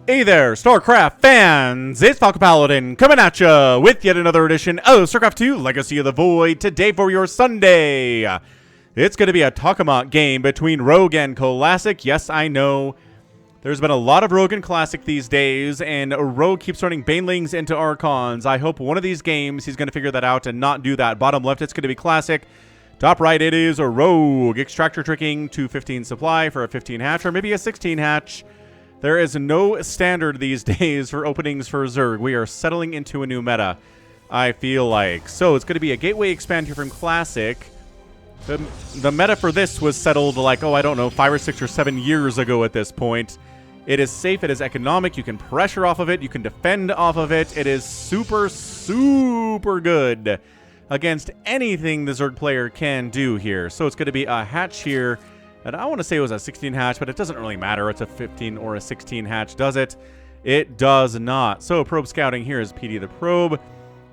Hey there, StarCraft fans! It's Falcon Paladin coming at ya with yet another edition of StarCraft 2 Legacy of the Void. Today for your Sunday, it's going to be a Tokamak game between Rogue and Classic. Yes, I know there's been a lot of Rogue and Classic these days, and Rogue keeps running Banelings into Archons. I hope one of these games he's going to figure that out and not do that. Bottom left, it's going to be Classic. Top right, it is a Rogue. Extractor tricking to 15 supply for a 15 hatch, or maybe a 16 hatch. There is no standard these days for openings for Zerg. We are settling into a new meta, I feel like. So it's going to be a gateway expand here from Classic. The meta for this was settled like, I don't know, 5 or 6 or 7 years ago at this point. It is safe. It is economic. You can pressure off of it. You can defend off of it. It is super, super good against anything the Zerg player can do here. So it's going to be a hatch here. And I want to say it was a 16 hatch, but it doesn't really matter. It's a 15 or a 16 hatch, does it? It does not. So probe scouting here is PD the probe.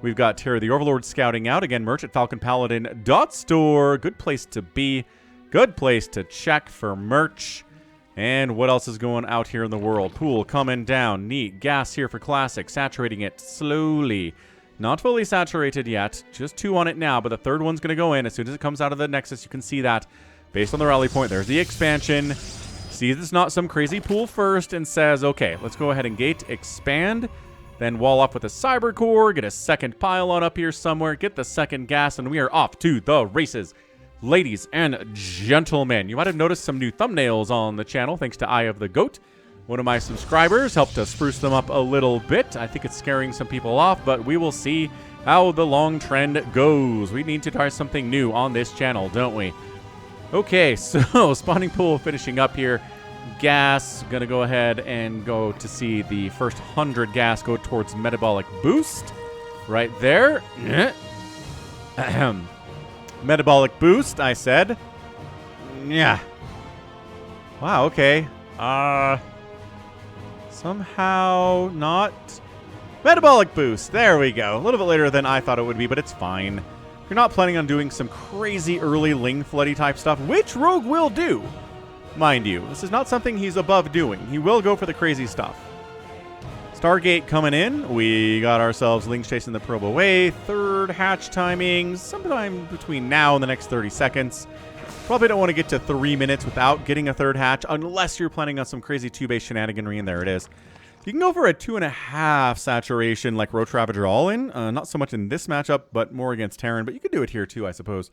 We've got Terra the Overlord scouting out. Again, merch at FalconPaladin.store. Good place to be. Good place to check for merch. And what else is going out here in the world? Pool coming down. Neat. Gas here for Classic. Saturating it slowly. Not fully saturated yet. Just 2 on it now, but the third one's going to go in. As soon as it comes out of the Nexus, you can see that. Based on the rally point, there's the expansion. Sees it's not some crazy pool first and says, okay, let's go ahead and gate, expand, then wall up with a cyber core, get a second pylon up here somewhere, get the second gas, and we are off to the races. Ladies and gentlemen, you might have noticed some new thumbnails on the channel thanks to Eye of the Goat. One of my subscribers helped to spruce them up a little bit. I think it's scaring some people off, but we will see how the long trend goes. We need to try something new on this channel, don't we? Okay, so spawning pool finishing up here. Gas, gonna go ahead and go to see the first 100 gas go towards metabolic boost. Right there. Metabolic boost, I said. Yeah. Wow, okay. Somehow not. Metabolic boost, there we go. A little bit later than I thought it would be, but it's fine. You're not planning on doing some crazy early Ling Floody type stuff, which Rogue will do, mind you. This is not something he's above doing. He will go for the crazy stuff. Stargate coming in. We got ourselves Lings chasing the probe away. Third hatch timing, sometime between now and the next 30 seconds. Probably don't want to get to 3 minutes without getting a third hatch, unless you're planning on some crazy 2-base shenaniganry, and there it is. You can go for a 2.5 saturation like Roach Ravager all in. Not so much in this matchup, but more against Terran. But you could do it here too, I suppose.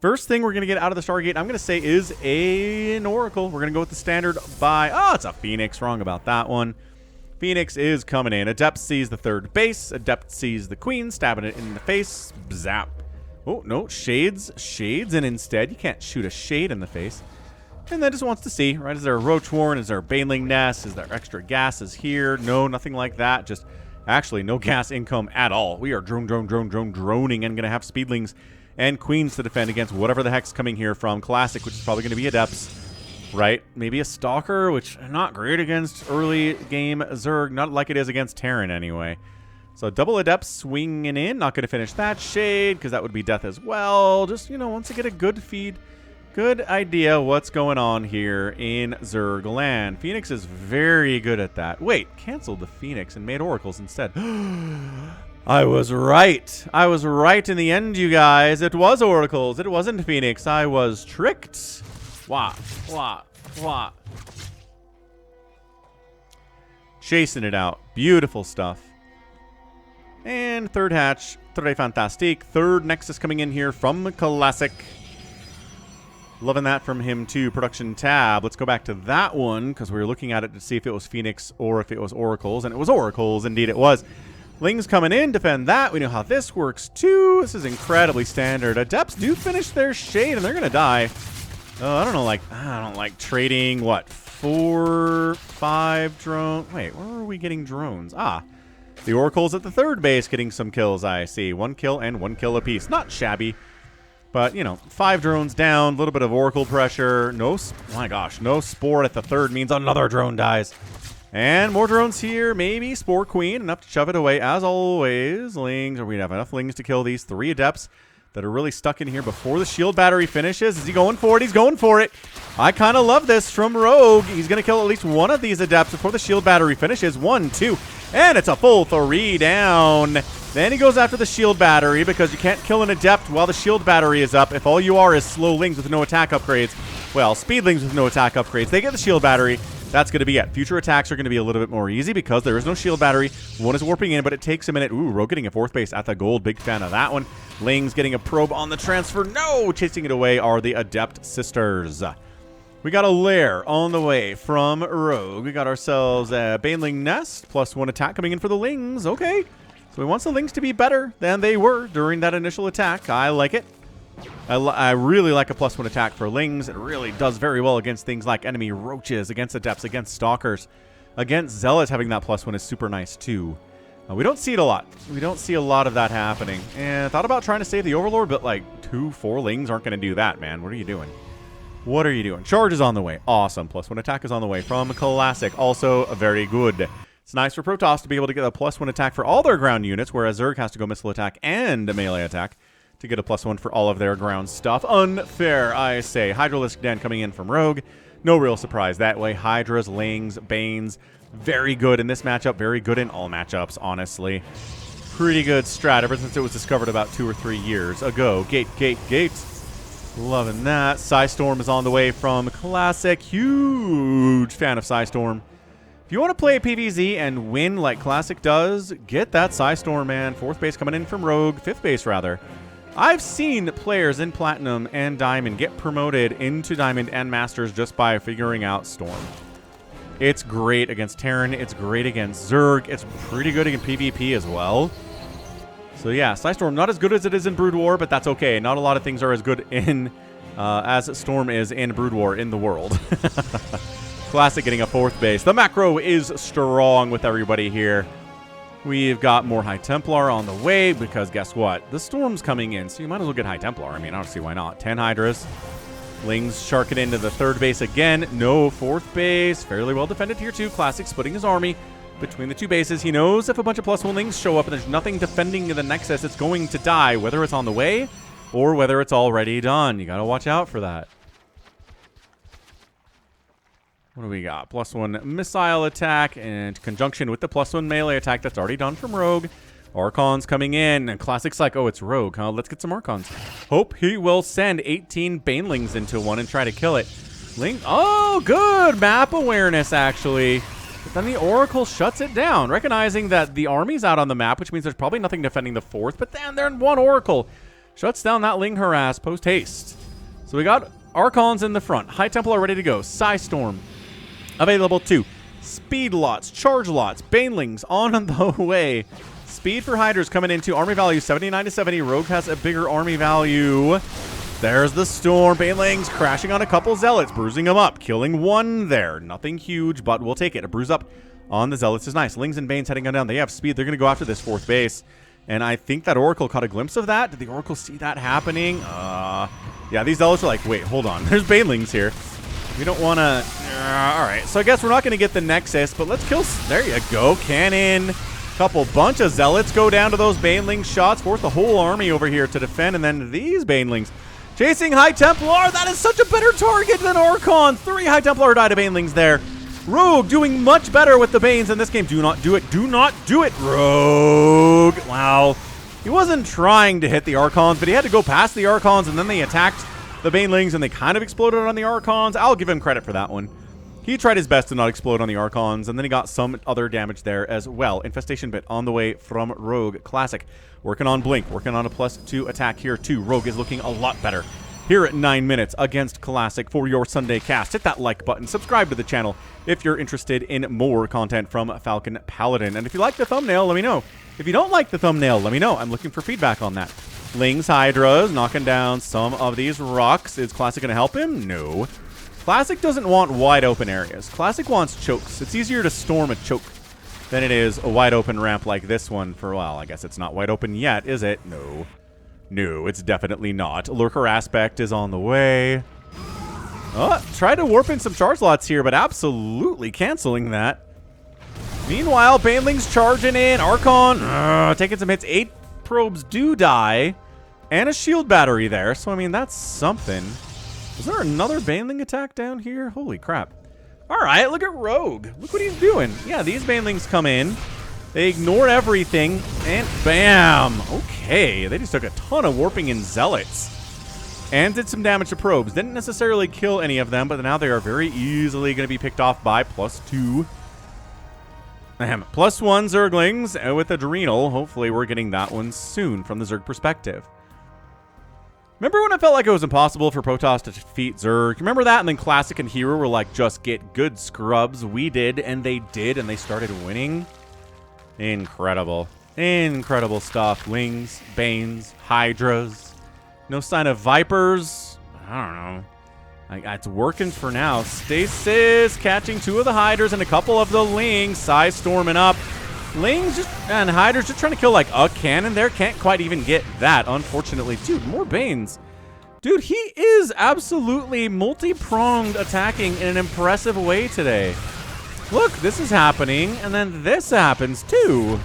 First thing we're going to get out of the Stargate, I'm going to say, is an Oracle. We're going to go with the standard buy. Oh, it's a Phoenix. Wrong about that one. Phoenix is coming in. Adept sees the third base. Adept sees the Queen, stabbing it in the face. Zap. Oh, no. Shades. Shades in instead. You can't shoot a Shade in the face. And then just wants to see, right? Is there a Roach Warren? Is there a Baneling Nest? Is there extra gases here? No, nothing like that. Just actually no gas income at all. We are droning and going to have Speedlings and Queens to defend against whatever the heck's coming here from Classic, which is probably going to be Adepts, right? Maybe a Stalker, which not great against early game Zerg. Not like it is against Terran anyway. So double Adepts swinging in. Not going to finish that Shade because that would be death as well. Just, once you get a good feed. Good idea what's going on here in Zerg land. Phoenix is very good at that. Wait, canceled the Phoenix and made Oracles instead. I was right. I was right in the end, you guys. It was Oracles. It wasn't Phoenix. I was tricked. Wah. Chasing it out. Beautiful stuff. And third hatch. Très fantastique. Third Nexus coming in here from Classic. Loving that from him too. Production tab. Let's go back to that one because we were looking at it to see if it was Phoenix or if it was Oracles. And it was Oracles. Indeed it was. Lings coming in. Defend that. We know how this works too. This is incredibly standard. Adepts do finish their Shade and they're going to die. Oh, I don't like trading, what, 4, 5 drones? Wait, where are we getting drones? Ah, the Oracles at the third base getting some kills, I see. 1 kill and 1 kill apiece. Not shabby. But, 5 drones down, a little bit of Oracle pressure. No, my gosh, no Spore at the third means another drone dies. And more drones here, maybe Spore Queen, enough to shove it away. As always, Lings, or we have enough Lings to kill these 3 Adepts. that are really stuck in here before the shield battery finishes. Is he going for it? He's going for it. I kind of love this from Rogue. He's going to kill at least one of these adepts before the shield battery finishes. 1, 2, and it's a full 3 down. Then he goes after the shield battery because you can't kill an adept while the shield battery is up. If all you are is slow lings with no attack upgrades, well, speedlings with no attack upgrades, they get the shield battery. That's going to be it. Future attacks are going to be a little bit more easy because there is no shield battery. One is warping in, but it takes a minute. Ooh, Rogue getting a 4th base at the gold. Big fan of that one. Lings getting a probe on the transfer. No! Chasing it away are the Adept Sisters. We got a lair on the way from Rogue. We got ourselves a Baneling Nest. +1 attack coming in for the Lings. Okay. So he wants the Lings to be better than they were during that initial attack. I like it. I really like a +1 attack for Lings. It really does very well against things like enemy roaches, against adepts, against stalkers. Against zealots, having that +1 is super nice too. We don't see it a lot. We don't see a lot of that happening. And I thought about trying to save the Overlord, but like 2-4 Lings aren't going to do that, man. What are you doing? What are you doing? Charge is on the way. Awesome. +1 attack is on the way from Classic. Also very good. It's nice for Protoss to be able to get a +1 attack for all their ground units, whereas Zerg has to go missile attack and a melee attack to get a +1 for all of their ground stuff. Unfair, I say. Hydralisk Den coming in from Rogue. No real surprise that way. Hydras, Lings, Banes. Very good in this matchup. Very good in all matchups, honestly. Pretty good strat ever since it was discovered about 2 or 3 years ago. Gate, gate, gate. Loving that. Psystorm is on the way from Classic. Huge fan of Psystorm. If you want to play PvZ and win like Classic does, get that Psystorm, man. 4th base coming in from Rogue. 5th base, rather. I've seen players in Platinum and Diamond get promoted into Diamond and Masters just by figuring out Storm. It's great against Terran. It's great against Zerg. It's pretty good in PvP as well. So yeah, Psystorm not as good as it is in Brood War, but that's okay. Not a lot of things are as good in as Storm is in Brood War in the world. Classic getting a 4th base. The macro is strong with everybody here. We've got more High Templar on the way because guess what? The Storm's coming in, so you might as well get High Templar. I mean, I don't see why not. 10 Hydras. Lings sharking into the 3rd base again. No 4th base. Fairly well defended here too. Classic splitting his army between the 2 bases. He knows if a bunch of +1 Lings show up and there's nothing defending the Nexus, it's going to die, whether it's on the way or whether it's already done. You got to watch out for that. What do we got? +1 missile attack in conjunction with the +1 melee attack that's already done from Rogue. Archons coming in. And Classic's like, oh, it's Rogue, huh? Let's get some Archons. Hope he will send 18 Banelings into one and try to kill it. Oh, good map awareness, actually. But then the Oracle shuts it down, recognizing that the army's out on the map, which means there's probably nothing defending the 4th. But then they're in one Oracle. Shuts down that Ling harass post-haste. So we got Archons in the front. High Templar ready to go. Psystorm available too. Speed lots, charge lots, Banelings on the way. Speed for Hydras coming into army value 79 to 70. Rogue has a bigger army value. There's the Storm. Banelings crashing on a couple Zealots, bruising them up, killing one there. Nothing huge, but we'll take it. A bruise up on the Zealots is nice. Lings and Banes heading on down. They have speed. They're going to go after this 4th base. And I think that Oracle caught a glimpse of that. Did the Oracle see that happening? Yeah, these Zealots are like, wait, hold on. There's Banelings here. We don't want to... all right, so I guess we're not going to get the Nexus, but let's kill... There you go. Cannon. Bunch of Zealots go down to those Baneling shots. Force the whole army over here to defend, and then these Banelings chasing High Templar. That is such a better target than Archon. 3 High Templar died to Banelings there. Rogue doing much better with the Banes in this game. Do not do it. Do not do it, Rogue. Wow. He wasn't trying to hit the Archons, but he had to go past the Archons, and then they attacked the Banelings, and they kind of exploded on the Archons. I'll give him credit for that one. He tried his best to not explode on the Archons, and then he got some other damage there as well. Infestation bit on the way from Rogue. Classic. Working on Blink. Working on a +2 attack here, too. Rogue is looking a lot better here at 9 minutes against Classic for your Sunday cast. Hit that like button. Subscribe to the channel if you're interested in more content from Falcon Paladin. And if you like the thumbnail, let me know. If you don't like the thumbnail, let me know. I'm looking for feedback on that. Lings, Hydras, knocking down some of these rocks. Is Classic going to help him? No. Classic doesn't want wide open areas. Classic wants chokes. It's easier to storm a choke than it is a wide open ramp like this one for, well, I guess it's not wide open yet, is it? No. No, it's definitely not. Lurker Aspect is on the way. Oh, try to warp in some charge slots here, but absolutely canceling that. Meanwhile, Banelings charging in. Archon taking some hits. 8 probes do die. And a shield battery there. So, I mean, that's something. Is there another Baneling attack down here? Holy crap. All right, look at Rogue. Look what he's doing. Yeah, these Banelings come in. They ignored everything. And bam. Okay, they just took a ton of warping in Zealots. And did some damage to probes. Didn't necessarily kill any of them, but now they are very easily going to be picked off by +2. +1 Zerglings with Adrenal. Hopefully we're getting that one soon from the Zerg perspective. Remember when it felt like it was impossible for Protoss to defeat Zerg? Remember that? And then Classic and Hero were like, just get good scrubs. We did, and they did, and they started winning. Incredible. Incredible stuff. Lings, Banes, Hydras. No sign of Vipers. I don't know. It's working for now. Stasis catching 2 of the Hydras and a couple of the Lings. Sai storming up. Lings just and Hydras just trying to kill like a cannon there. Can't quite even get that, unfortunately. Dude, more Banes. Dude, he is absolutely multi-pronged attacking in an impressive way today. Look, this is happening, and then this happens too.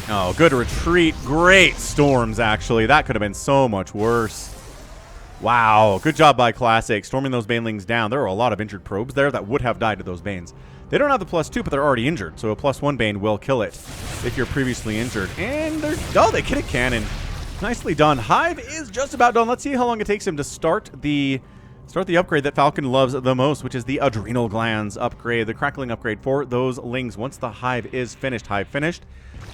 Oh, good retreat. Great storms, actually. That could have been so much worse. Wow. Good job by Classic. Storming those Banelings down. There are a lot of injured probes there that would have died to those Banes. They don't have the +2, but they're already injured. So a +1 Bane will kill it if you're previously injured. And they're... Oh, they get a cannon. Nicely done. Hive is just about done. Let's see how long it takes him to start the upgrade that Falcon loves the most, which is the Adrenal Glands upgrade, the Crackling upgrade for those Lings once the Hive is finished. Hive finished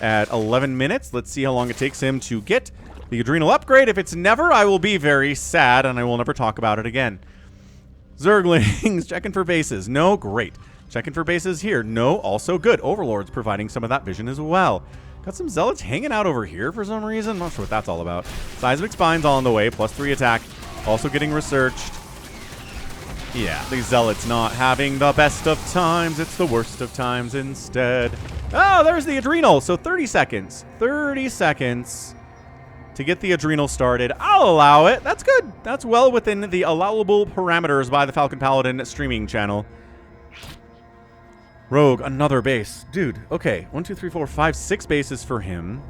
at 11 minutes. Let's see how long it takes him to get the Adrenal upgrade. If it's never, I will be very sad, and I will never talk about it again. Zerglings, checking for bases. No, great. Checking for bases here. No, also good. Overlord's providing some of that vision as well. Got some Zealots hanging out over here for some reason. Not sure what that's all about. Seismic Spine's all on the way. +3 attack. Also getting researched. Yeah, these Zealots not having the best of times. It's the worst of times instead. Oh, there's the Adrenal. So 30 seconds. 30 seconds to get the Adrenal started. I'll allow it. That's good. That's well within the allowable parameters by the Falcon Paladin streaming channel. Rogue, another base. Dude, okay. 1, 2, 3, 4, 5, 6 bases for him.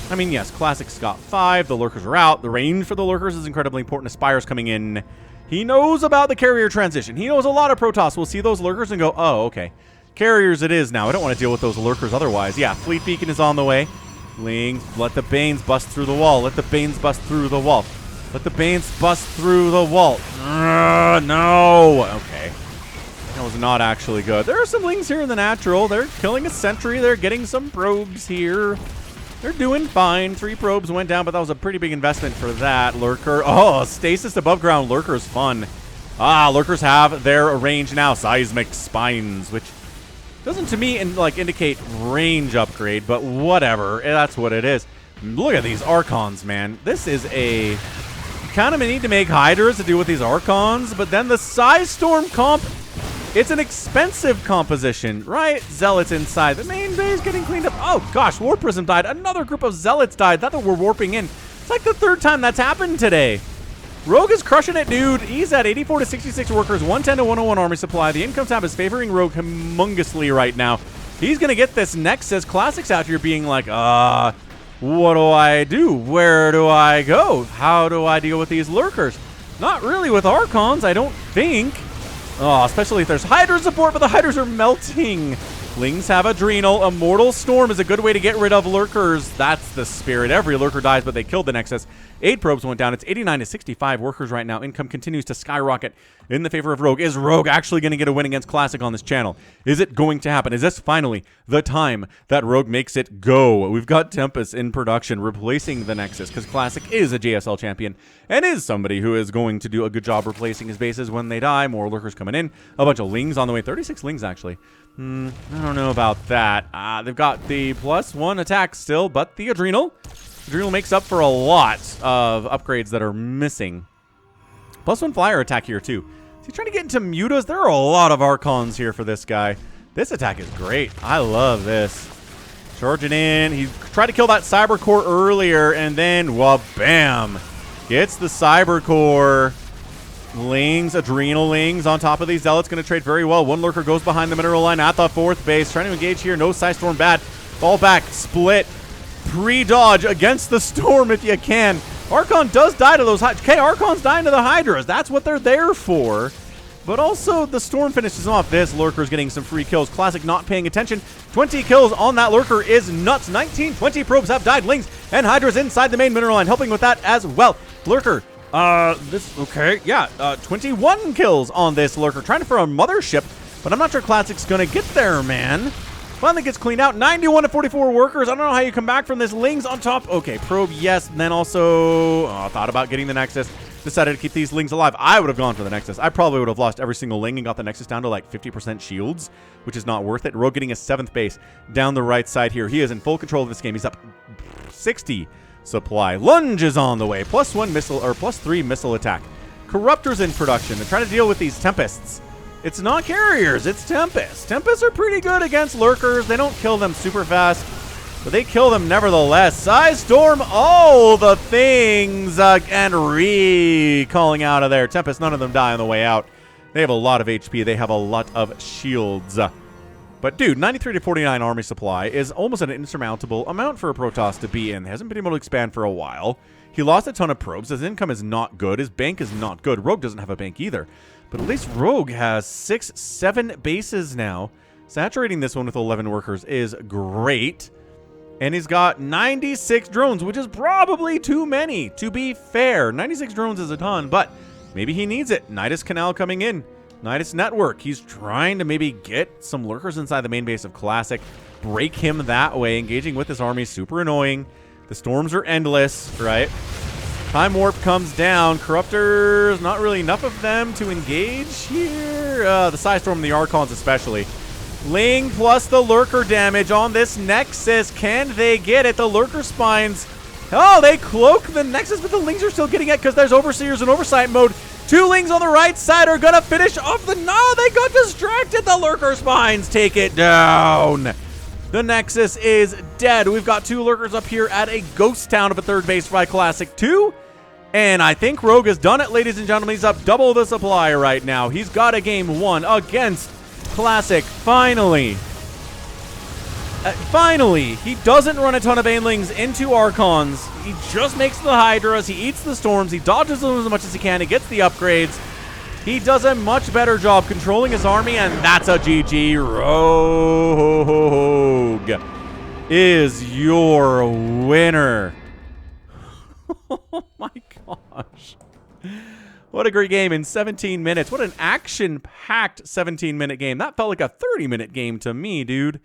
I mean, yes, Classic's got 5. The Lurkers are out. The range for the Lurkers is incredibly important. Aspire's coming in. He knows about the carrier transition. He knows a lot of Protoss will see those Lurkers and go, oh, okay. Carriers it is now. I don't want to deal with those Lurkers otherwise. Yeah, Fleet Beacon is on the way. Lings, let the Banes bust through the wall. Let the Banes bust through the wall. Let the Banes bust through the wall. No. Okay. That was not actually good. There are some Lings here in the natural. They're killing a sentry. They're getting some probes here. They're doing fine. 3 probes went down, but that was a pretty big investment for that. Lurker. Oh, stasis above ground. Lurker is fun. Ah, Lurkers have their range now. Seismic Spines, which doesn't to me indicate range upgrade, but whatever. That's what it is. Look at these Archons, man. This is a... You kind of need to make Hydras to deal with these Archons, but then the Size Storm comp... It's an expensive composition, right? Zealots inside. The main base getting cleaned up. Oh, gosh. War Prism died. Another group of Zealots died. That we're warping in. It's like the 3rd time that's happened today. Rogue is crushing it, dude. He's at 84 to 66 workers, 110 to 101 army supply. The income tab is favoring Rogue humongously right now. He's going to get this Nexus. Classics out here being like, what do I do? Where do I go? How do I deal with these Lurkers? Not really with Archons, I don't think. Oh, especially if there's Hydra support, but the Hydras are melting. Lings have Adrenal. Immortal Storm is a good way to get rid of Lurkers. That's the spirit. Every Lurker dies, but they killed the Nexus. 8 probes went down. It's 89 to 65 workers right now. Income continues to skyrocket in the favor of Rogue. Is Rogue actually going to get a win against Classic on this channel? Is it going to happen? Is this finally the time that Rogue makes it go? We've got Tempest in production replacing the Nexus because Classic is a JSL champion and is somebody who is going to do a good job replacing his bases when they die. More Lurkers coming in. A bunch of Lings on the way. 36 Lings, actually. I don't know about that. They've got the +1 attack still, but the Adrenal. Adrenal makes up for a lot of upgrades that are missing. +1 flyer attack here, too. Is he trying to get into mutas? There are a lot of Archons here for this guy. This attack is great. I love this. Charging in. He tried to kill that Cyber Core earlier, and then, bam. Gets the Cyber Core. Lings, Adrenal Lings on top of these Zealots. Going to trade very well. One Lurker goes behind the mineral line at the 4th base. Trying to engage here. No Psy Storm bad. Fall back. Split. pre-dodge against the storm if you can. Archon does die to those Hydras. Okay, Archon's dying to the Hydras. That's what they're there for. But also, the storm finishes off. This Lurker's getting some free kills. Classic not paying attention. 20 kills on that Lurker is nuts. 19, 20 probes have died. Lings and Hydras inside the main mineral line, helping with that as well. Lurker, 21 kills on this Lurker. Trying for a mothership, but I'm not sure Classic's going to get there, man. Finally gets cleaned out. 91 to 44 workers. I don't know how you come back from this. Lings on top. Okay, probe, yes. And then also, thought about getting the Nexus. Decided to keep these Lings alive. I would have gone for the Nexus. I probably would have lost every single Ling and got the Nexus down to like 50% shields, which is not worth it. Rogue getting a 7th base down the right side here. He is in full control of this game. He's up 60 supply. Lunge is on the way. +1 missile, or +3 missile attack. Corruptors in production. They're trying to deal with these Tempests. It's not carriers, it's Tempests. Tempests are pretty good against Lurkers. They don't kill them super fast, but they kill them nevertheless. Size Storm, all the things, and calling out of there. Tempest, none of them die on the way out. They have a lot of HP. They have a lot of shields. But dude, 93 to 49 army supply is almost an insurmountable amount for a Protoss to be in. He hasn't been able to expand for a while. He lost a ton of probes. His income is not good. His bank is not good. Rogue doesn't have a bank either. But at least Rogue has 6, 7 bases now. Saturating this one with 11 workers is great. And he's got 96 drones, which is probably too many, to be fair. 96 drones is a ton, but maybe he needs it. Nidus Canal coming in. Nidus Network. He's trying to maybe get some lurkers inside the main base of Classic. Break him that way. Engaging with his army. Super annoying. The storms are endless, right? Time Warp comes down. Corruptors, not really enough of them to engage here. The Size Storm and the Archons especially. Ling plus the Lurker damage on this Nexus. Can they get it? The Lurker Spines. Oh, they cloak the Nexus, but the Lings are still getting it because there's Overseers in Oversight mode. 2 Lings on the right side are going to finish off the... No, they got distracted. The Lurker Spines take it down. The Nexus is dead. We've got 2 Lurkers up here at a ghost town of a 3rd base by Classic 2. And I think Rogue has done it, ladies and gentlemen. He's up double the supply right now. He's got a game won against Classic. Finally. Finally. He doesn't run a ton of Banelings into Archons. He just makes the Hydras. He eats the Storms. He dodges them as much as he can. He gets the upgrades. He does a much better job controlling his army, and that's a GG. Rogue is your winner. Oh my gosh. What a great game in 17 minutes. What an action-packed 17-minute game. That felt like a 30-minute game to me, dude.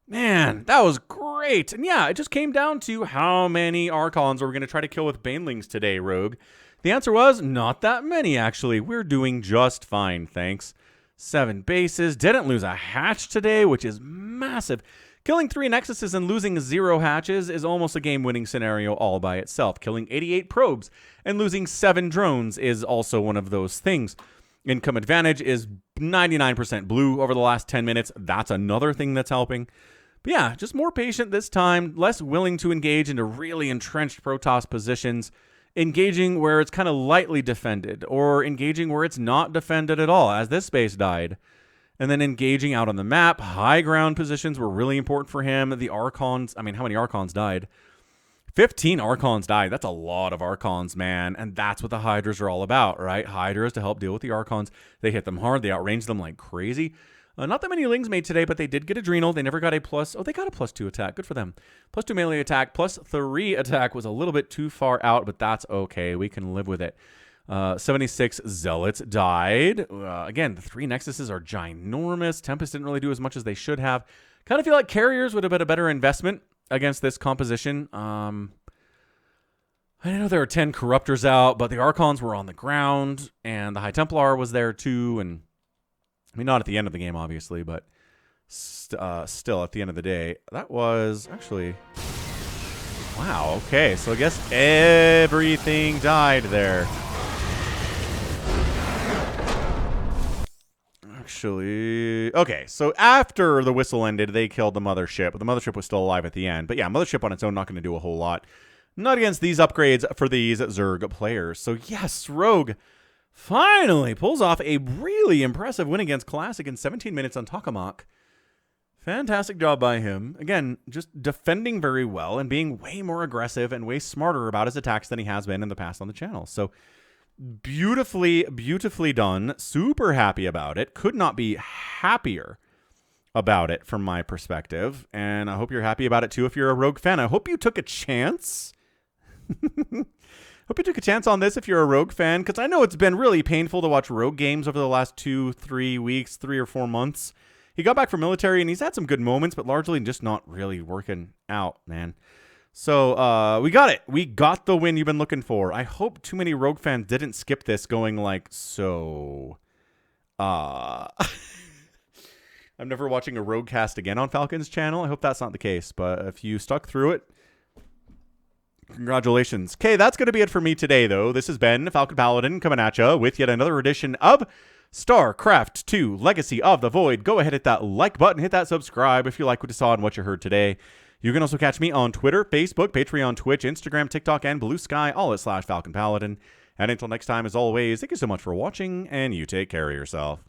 Man, that was great. And yeah, it just came down to how many Archons are we going to try to kill with Banelings today, Rogue? The answer was not that many, actually. We're doing just fine, thanks. 7 bases. Didn't lose a hatch today, which is massive. Killing 3 Nexuses and losing 0 hatches is almost a game-winning scenario all by itself. Killing 88 probes and losing 7 drones is also one of those things. Income advantage is 99% blue over the last 10 minutes. That's another thing that's helping. But yeah, just more patient this time, less willing to engage into really entrenched Protoss positions, engaging where it's kind of lightly defended, or engaging where it's not defended at all, as this space died. And then engaging out on the map. High ground positions were really important for him. The Archons, I mean, how many Archons died? 15 Archons died. That's a lot of Archons, man. And that's what the Hydras are all about, right? Hydras to help deal with the Archons. They hit them hard. They outrange them like crazy. Not that many Lings made today, but they did get Adrenal. They never got a plus. Oh, they got a +2 attack. Good for them. +2 melee attack. +3 attack was a little bit too far out, but that's okay. We can live with it. 76 Zealots died. Again, the 3 Nexuses are ginormous. Tempest didn't really do as much as they should have. Kind of feel like Carriers would have been a better investment against this composition. I know there were 10 Corruptors out, but the Archons were on the ground, and the High Templar was there too, and I mean, not at the end of the game, obviously, but still at the end of the day. That was actually... Wow, okay, so I guess everything died there. Actually, okay, so after the whistle ended, they killed the Mothership. The Mothership was still alive at the end. But yeah, Mothership on its own, not going to do a whole lot. Not against these upgrades for these Zerg players. So yes, Rogue finally pulls off a really impressive win against Classic in 17 minutes on Tokamak. Fantastic job by him. Again, just defending very well and being way more aggressive and way smarter about his attacks than he has been in the past on the channel. So beautifully, beautifully done. Super happy about it. Could not be happier about it from my perspective. And I hope you're happy about it too if you're a Rogue fan. I hope you took a chance. Hope you took a chance on this if you're a Rogue fan, because I know it's been really painful to watch Rogue games over the last 2-3 weeks, 3 or 4 months. He got back from military, and he's had some good moments, but largely just not really working out, man. So we got it. We got the win you've been looking for. I hope too many Rogue fans didn't skip this going like, so... I'm never watching a Rogue cast again on Falcon's channel. I hope that's not the case, but if you stuck through it, congratulations. Okay, that's going to be it for me today, though. This has been Falcon Paladin coming at you with yet another edition of StarCraft 2 Legacy of the Void. Go ahead, hit that like button, hit that subscribe if you like what you saw and what you heard today. You can also catch me on Twitter, Facebook, Patreon, Twitch, Instagram, TikTok, and Blue Sky, all at /Falcon Paladin. And until next time, as always, thank you so much for watching, and you take care of yourself.